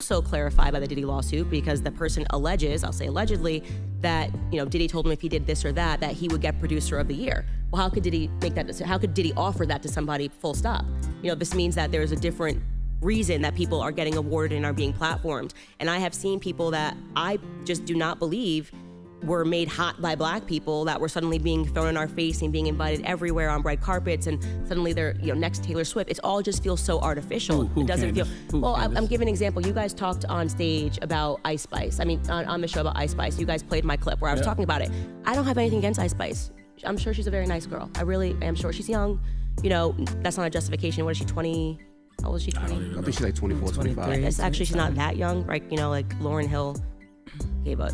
also clarified by the Diddy lawsuit because the person alleges, I'll say allegedly, that Diddy told him if he did this or that he would get producer of the year. Well, how could Diddy make that decision? How could Diddy offer that to somebody full stop? This means that there's a different reason that people are getting awarded and are being platformed. And I have seen people that I just do not believe were made hot by black people that were suddenly being thrown in our face and being invited everywhere on red carpets, and suddenly they're next to Taylor Swift. It all just feels so artificial. It doesn't feel. Well, I'm giving an example. You guys talked on stage about Ice Spice. I mean, on the show about Ice Spice. You guys played my clip where I was talking about it. I don't have anything against Ice Spice. I'm sure she's a very nice girl. I really am sure. She's young. That's not a justification. What is she, 20? How old is she, 20? I think she's like 24, 25. It's actually, she's not that young, right? Like Lauryn Hill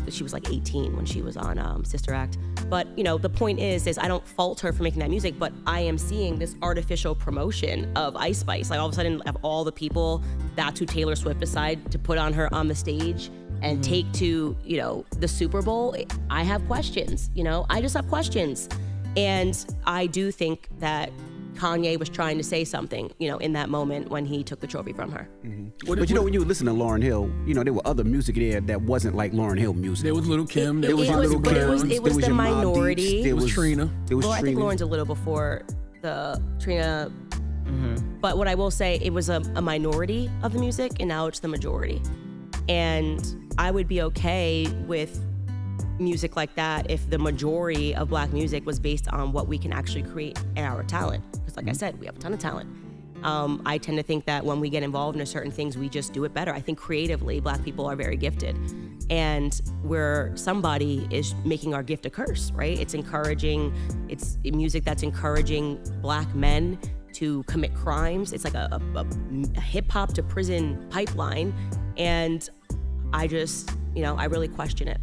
she was like 18 when she was on Sister Act. But the point is I don't fault her for making that music, but I am seeing this artificial promotion of Ice Spice. Like all of a sudden, of all the people, that's who Taylor Swift decided to put on her on the stage and take to the Super Bowl. I have questions. I just have questions, and I do think that Kanye was trying to say something, in that moment when he took the trophy from her. Mm-hmm. But when you listen to Lauryn Hill, there were other music there that wasn't like Lauryn Hill music. There was Little Kim. It was the minority. There was Trina. I think Lauren's a little before the Trina. Mm-hmm. But what I will say, it was a minority of the music, and now it's the majority. And I would be okay with music like that if the majority of black music was based on what we can actually create and our talent. Because like I said, we have a ton of talent. I tend to think that when we get involved in certain things, we just do it better. I think creatively, black people are very gifted. And where somebody is making our gift a curse, right? It's music that's encouraging black men to commit crimes. It's like a hip hop to prison pipeline. And I just, I really question it.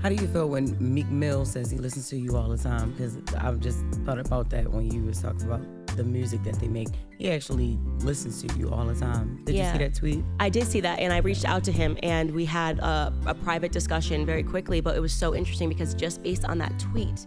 How do you feel when Meek Mill says he listens to you all the time? Because I've just thought about that when you was talking about the music that they make. He actually listens to you all the time. Did you see that tweet? I did see that, and I reached out to him, and we had a private discussion very quickly, but it was so interesting because just based on that tweet,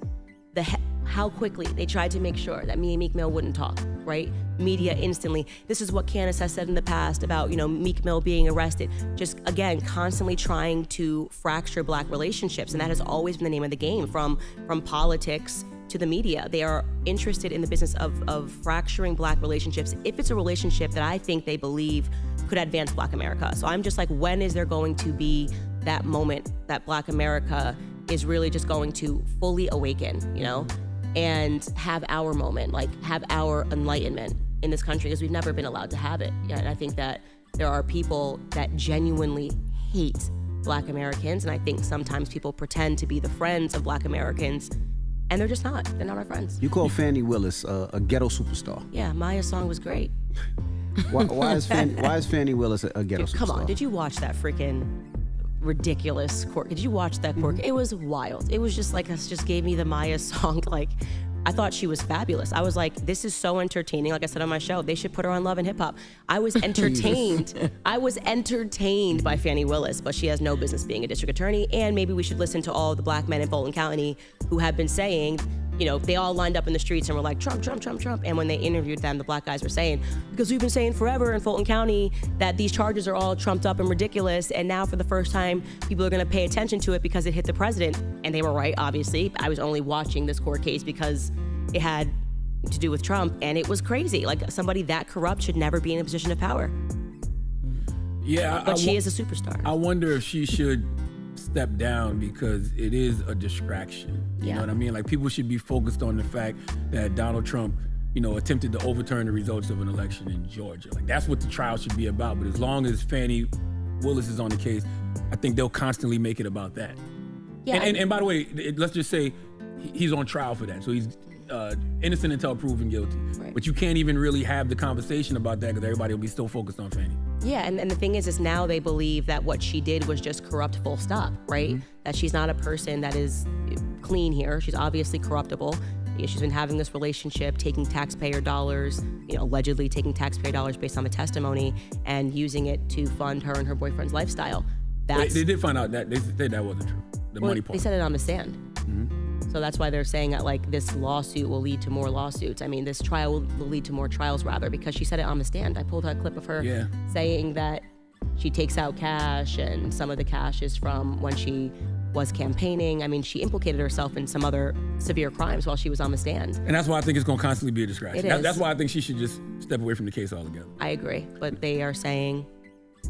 how quickly they tried to make sure that me and Meek Mill wouldn't talk, right? Media instantly. This is what Candace has said in the past about, Meek Mill being arrested. Just, again, constantly trying to fracture black relationships. And that has always been the name of the game, from politics to the media. They are interested in the business of fracturing black relationships if it's a relationship that I think they believe could advance black America. So I'm just like, when is there going to be that moment that black America is really just going to fully awaken, and have our moment, like have our enlightenment in this country, because we've never been allowed to have it. And I think that there are people that genuinely hate black Americans, and I think sometimes people pretend to be the friends of black Americans, and they're just not. They're not our friends. You call Fannie Willis a ghetto superstar. Yeah, Maya's song was great. Why is Fannie Willis a ghetto superstar? Come on, did you watch that freaking ridiculous court? Did you watch that court? It was wild. It was just like, this just gave me the Maya song. Like, I thought she was fabulous. I was like, this is so entertaining. Like I said on my show, they should put her on Love and Hip Hop. I was entertained. I was entertained by Fannie Willis, but she has no business being a district attorney. And maybe we should listen to all the black men in Fulton County who have been saying, they all lined up in the streets and were like, Trump, Trump, Trump, Trump. And when they interviewed them, the black guys were saying, because we've been saying forever in Fulton County that these charges are all trumped up and ridiculous. And now for the first time, people are going to pay attention to it because it hit the president. And they were right, obviously. I was only watching this court case because it had to do with Trump. And it was crazy. Like, somebody that corrupt should never be in a position of power. Yeah. But she is a superstar. I wonder if she should step down, because it is a distraction. You know what I mean? Like, people should be focused on the fact that Donald Trump, attempted to overturn the results of an election in Georgia. Like, that's what the trial should be about. But as long as Fannie Willis is on the case, I think they'll constantly make it about that. Yeah. And by the way, let's just say he's on trial for that. So he's innocent until proven guilty. Right. But you can't even really have the conversation about that because everybody will be still focused on Fannie. Yeah, and the thing is now they believe that what she did was just corrupt, full stop, right? Mm-hmm. That she's not a person that is clean here. She's obviously corruptible. She's been having this relationship, taking taxpayer dollars, allegedly taking taxpayer dollars based on the testimony and using it to fund her and her boyfriend's lifestyle. They did find out that they said that wasn't true. The money part. They said it on the stand. Mm-hmm. So that's why they're saying that, like, this lawsuit will lead to more lawsuits. I mean, this trial will lead to more trials, rather, because she said it on the stand. I pulled out a clip of her saying that she takes out cash, and some of the cash is from when she was campaigning. I mean, she implicated herself in some other severe crimes while she was on the stand. And that's why I think it's going to constantly be a distraction. It is. That's why I think she should just step away from the case altogether. I agree, but they are saying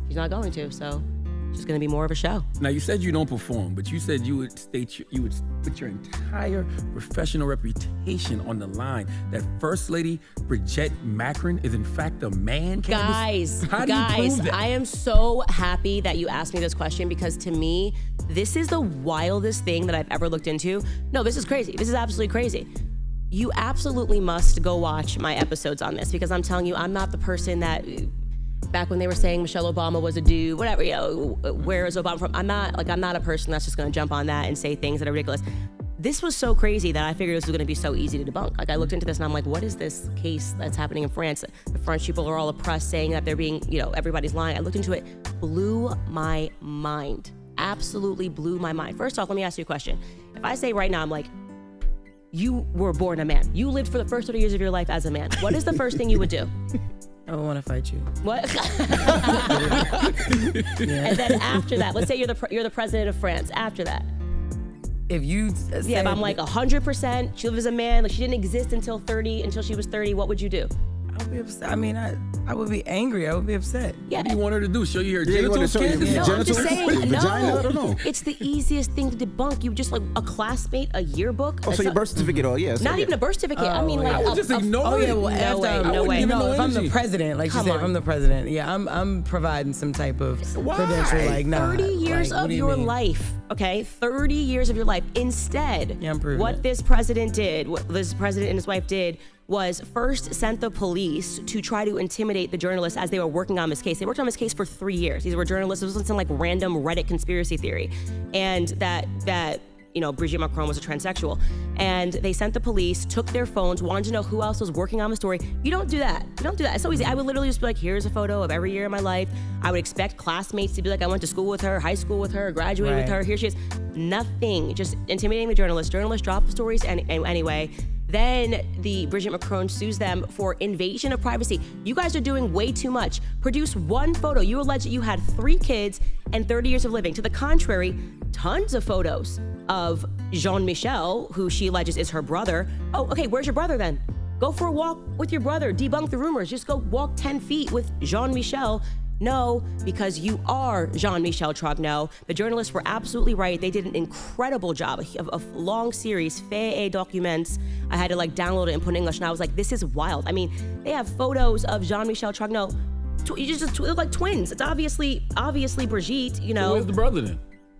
she's not going to, so it's just going to be more of a show. Now, you said you don't perform, but you said you would put your entire professional reputation on the line. That First Lady Bridget Macron is in fact a man. Guys, how do you prove that? I am so happy that you asked me this question, because to me, this is the wildest thing that I've ever looked into. No, this is crazy. This is absolutely crazy. You absolutely must go watch my episodes on this, because I'm telling you, I'm not the person that, back when they were saying Michelle Obama was a dude, whatever, where is Obama from? I'm not a person that's just gonna jump on that and say things that are ridiculous. This was so crazy that I figured this was gonna be so easy to debunk. Like, I looked into this and I'm like, what is this case that's happening in France? The French people are all oppressed, saying that they're being, everybody's lying. I looked into it, blew my mind. Absolutely blew my mind. First off, let me ask you a question. If I say right now, I'm like, you were born a man. You lived for the first 30 years of your life as a man. What is the first thing you would do? I would want to fight you. What? And then after that, let's say you're the president of France. After that, If you if I'm like 100%, she lives as a man, like she didn't exist until she was 30. What would you do? I would be upset. I mean, I would be angry. I would be upset. Yeah. What do you want her to do? Show you her Yeah, you wanna genitals? show you Candace? the No, I'm just genitals? saying, Vagina? I don't no. know. It's the easiest thing to debunk. You just like a classmate, a yearbook. Oh, so your birth certificate? Oh, yeah. So, Not yeah. even a birth certificate. I mean, like I would just ignore Oh it. yeah, well No after way, I'm, no way. give it No, no if I'm the energy. president, like Come she said, if on. I'm the president, yeah, I'm providing some type of credential. Like, nah, 30 years like, what of do you your mean? life, okay? 30 years of your life. Instead, Yeah, I'm proving what it. this president and his wife did was first sent the police to try to intimidate the journalists as they were working on this case. They worked on this case for 3 years. These were journalists. This wasn't some like random Reddit conspiracy theory. And that Brigitte Macron was a transsexual. And they sent the police, took their phones, wanted to know who else was working on the story. You don't do that. You don't do that. It's so easy. I would literally just be like, here's a photo of every year of my life. I would expect classmates to be like, I went to school with her, high school with her, graduated with Right. her. Here she is. Nothing. Just intimidating the journalists. Journalists drop the stories anyway. Then the Brigitte Macron sues them for invasion of privacy. You guys are doing way too much. Produce one photo. You allege that you had 3 kids and 30 years of living. To the contrary, tons of photos of Jean-Michel, who she alleges is her brother. Oh, okay, where's your brother then? Go for a walk with your brother. Debunk the rumors. Just go walk 10 feet with Jean-Michel. No, because you are Jean-Michel Trogneau. The journalists were absolutely right. They did an incredible job, a long series, faits et documents. I had to like download it and put in English, and I was like, this is wild. I mean, they have photos of Jean-Michel Trogneau. You just look like twins. It's obviously Brigitte, Where's the brother then?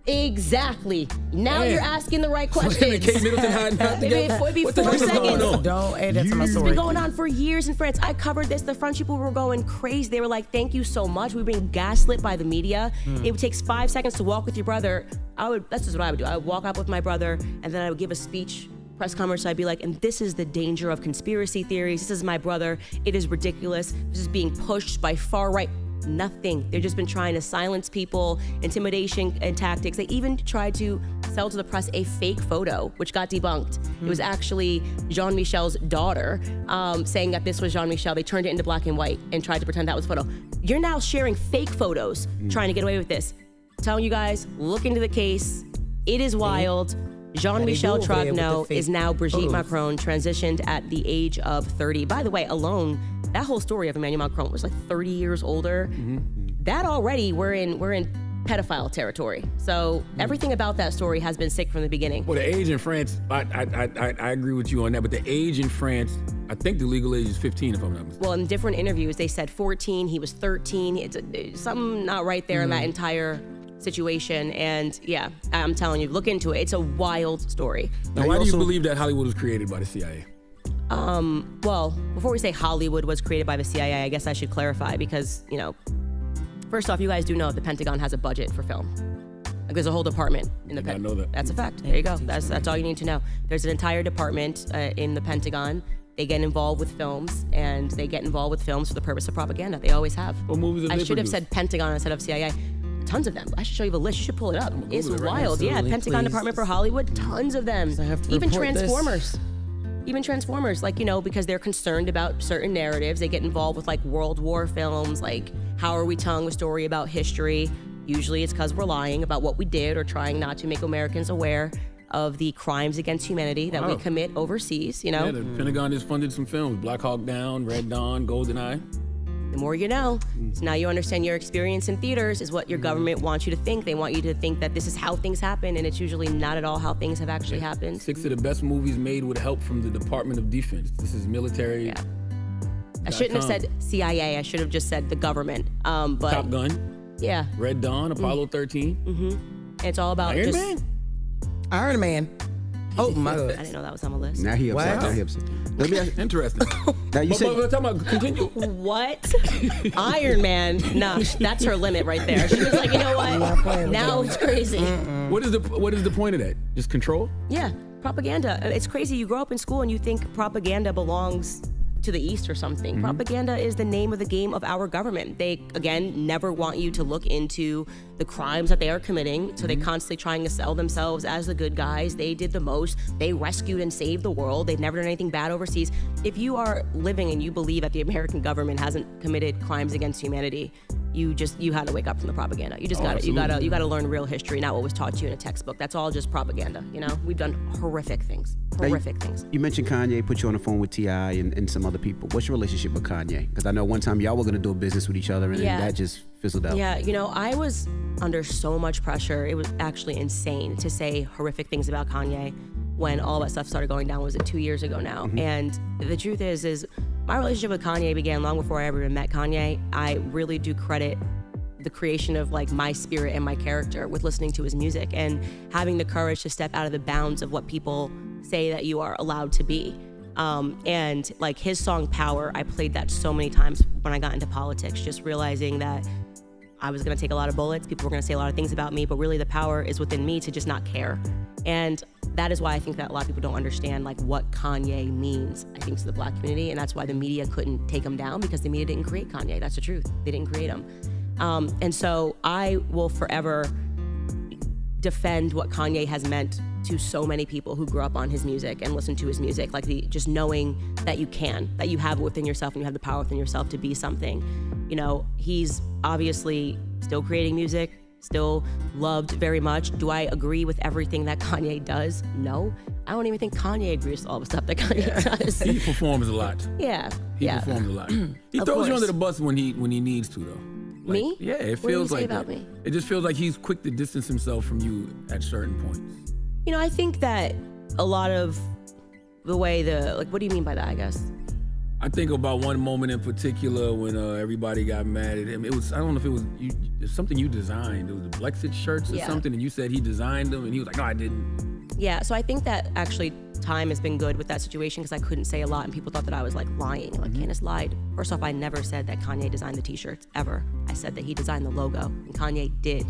Exactly. Now Man. you're asking the right Him and questions. Kate Middleton hiding out together? It'd be What the 4 heck is going seconds. on? Don't add that to my It's story. been going on for years in France. I covered this. The French people were going crazy. They were like, thank you so much. We've been gaslit by the media. It takes 5 seconds to walk with your brother. That's just what I would do. I would walk up with my brother, and then I would give a speech, press conference. I'd be like, and this is the danger of conspiracy theories. This is my brother. It is ridiculous. This is being pushed by far right. Nothing. They've just been trying to silence people, intimidation and tactics. They even tried to sell to the press a fake photo, which got debunked. It was actually Jean-Michel's daughter saying that this was Jean-Michel. They turned it into black and white and tried to pretend that was a photo. You're now sharing fake photos, trying to get away with this. I'm telling you guys, look into the case. It is wild. Jean-Michel How they do over there Trogneau with the fake is now Brigitte photos. Macron, transitioned at the age of 30. By the way, alone, that whole story of Emmanuel Macron was like 30 years older. That already, we're in pedophile territory. So everything about that story has been sick from the beginning. Well, the age in France, I agree with you on that, but the age in France, I think the legal age is 15, if I'm not mistaken. Well, in different interviews, they said 14, he was 13. It's something not right there in that entire situation. And yeah, I'm telling you, look into it. It's a wild story. Now, why do you believe that Hollywood was created by the CIA? Well, before we say Hollywood was created by the CIA, I guess I should clarify because, first off, you guys do know the Pentagon has a budget for film. Like there's a whole department in the Did not know that. That's a fact. There you go. That's all you need to know. There's an entire department in the Pentagon. They get involved with films, and they get involved with films for the purpose of propaganda. They always have. What movies have I they should have produced? said Pentagon instead of CIA. Tons of them. I should show you the list. You should pull it up. It's Google it right now. wild. Yeah, Absolutely, Pentagon please. Department for Hollywood. Tons of them. I have to Even report this. Transformers. even Transformers, like, because they're concerned about certain narratives. They get involved with like World War films, like How Are We Telling a Story About History? Usually it's because we're lying about what we did or trying not to make Americans aware of the crimes against humanity that we commit overseas, Yeah, the Pentagon just funded some films, Black Hawk Down, Red Dawn, GoldenEye. The more you know. So now you understand your experience in theaters is what your government wants you to think. They want you to think that this is how things happen, and it's usually not at all how things have actually happened. 6 of the best movies made with help from the Department of Defense. This is military. Yeah. I shouldn't have said CIA. I should have just said the government. But Top Gun. Yeah. Red Dawn, Apollo 13. It's all about Iron Man. Iron Man. Oh my God. I didn't know that was on the list. Now he upset. Wow. Now he upset. Let me ask. Interesting. Now you said. But talking about continue. What? Iron Man? Nah, that's her limit right there. She was like, you know what? Now it's crazy. What is the point of that? Just control? Yeah, propaganda. It's crazy. You grow up in school and you think propaganda belongs to the East or something. Propaganda is the name of the game of our government. They, again, never want you to look into the crimes that they are committing, so they're constantly trying to sell themselves as the good guys. They did the most. They rescued and saved the world. They've never done anything bad overseas. If you are living and you believe that the American government hasn't committed crimes against humanity, you had to wake up from the propaganda. You just got to, you got to learn real history, not what was taught to you in a textbook. That's all just propaganda. We've done horrific things. You mentioned Kanye put you on the phone with T.I. and some other people. What's your relationship with Kanye? Because I know one time y'all were gonna do a business with each other, and then that just fizzled out. Yeah, I was under so much pressure. It was actually insane to say horrific things about Kanye when all that stuff started going down. Was it 2 years ago now? And the truth is my relationship with Kanye began long before I ever even met Kanye. I really do credit the creation of like my spirit and my character with listening to his music and having the courage to step out of the bounds of what people say that you are allowed to be. And like his song Power, I played that so many times when I got into politics, just realizing that I was gonna take a lot of bullets, people were gonna say a lot of things about me, but really the power is within me to just not care. And that is why I think that a lot of people don't understand like what Kanye means, I think, to the Black community, and that's why the media couldn't take him down, because the media didn't create Kanye. That's the truth. They didn't create him. And so I will forever defend what Kanye has meant to so many people who grew up on his music and listen to his music, like just knowing that you have it within yourself and you have the power within yourself to be something. He's obviously still creating music, still loved very much. Do I agree with everything that Kanye does? No. I don't even think Kanye agrees with all the stuff that Kanye does. He performs a lot. Yeah. He performs a lot. He Of throws course. you under the bus when he needs to, though. Like, Me? Yeah, it What do you feels say like about that. me? It just feels like he's quick to distance himself from you at certain points. I think that a lot of the way what do you mean by that, I guess? I think about one moment in particular when everybody got mad at him. It was, I don't know if it was something you designed. It was the Blexit shirts or something, and you said he designed them, and he was like, no, I didn't. Yeah, so I think that actually time has been good with that situation, because I couldn't say a lot and people thought that I was like lying. Like, Candace lied. First off, I never said that Kanye designed the t-shirts, ever. I said that he designed the logo, and Kanye did